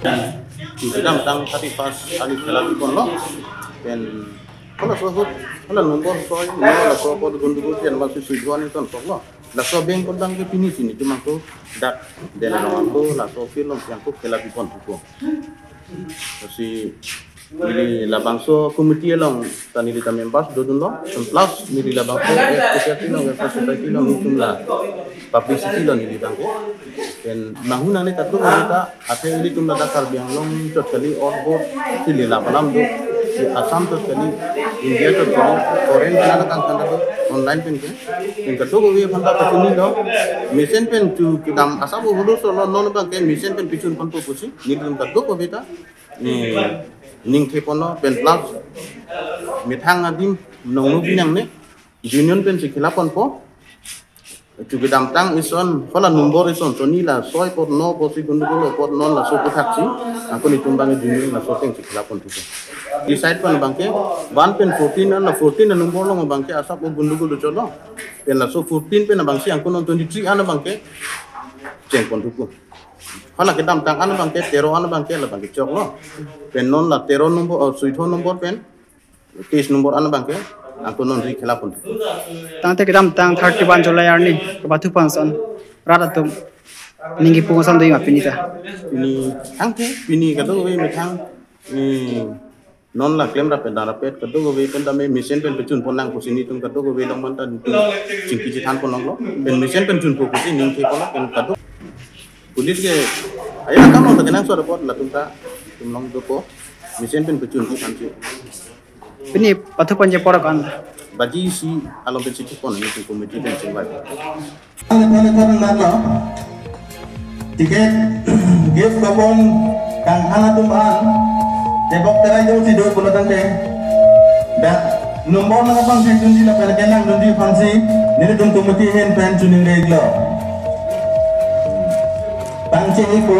Tidak tang tadi pas ali lagi pun lo dan kalau sohut kalau nombor soal ini kalau soal pada gundu yang masih tujuan itu kan lo lah so beng kodang ke finish ini cuma tu dak dan orang tu lah so film yang tu lagi pun tu si mili labangso komite long tani kita members dodun lo plus mili labangso society long society long itu lah publicity long ini bangko dan mahuna ni tatu kita ate ini tumla dakar biang long cot kali orbo sili lapalam do si asam cot kali India cot kali foreign kana kan kan online pen ke in katu go we phanta patuni do mission pen tu kidam asabu hudu so non bang ke mission pen pichun panto pusi ni dum katu ko beta ni ning tepono pen plus mithang adim nongnu binang ne union pen sikilapon po juga damtang ison fala nombor ison toni la soy por no por si gundu por non la so taxi aku ni tumbang union la so teng sikilapon tu decide pan bangke 1 pen 14 na 14 na nombor lo bangke asap gundu cholo pen la so 14 pen bangsi angko non 23 ana bangke ceng pon tu Hala kita tang anu bangke tero anu bangke la bangke chok lo pen non la tero nombor suito nombor pen 30 nombor anu bangke aku non ri khela pun tang te kita tang 31 Julai arni ke batu panson rata tu ningi pungasan doi ngapi nita ini angke ini kata gue metang non la klaim rapet dan rapet kata gue pen dame mesin pen pecun ponang kusini tum kata gue long mantan cingki citan ponang lo pen mesin pen cun kusini ningi ponang pen kata pulis ke ayo kamu tak kenang suara pot la tunta tumlong dopo mesin pen pecun ki sanci ini batu panje porak an baji si alom pen ciki pon ini komiti dan cingwai tiket gift kupon kang hana tumbaan debok terai jauh si dua puluh tante dan nombor nama bang saya tunjuk la pada kenang tunjuk fansi nini tum komiti hen pen tuning reglo bang cik iko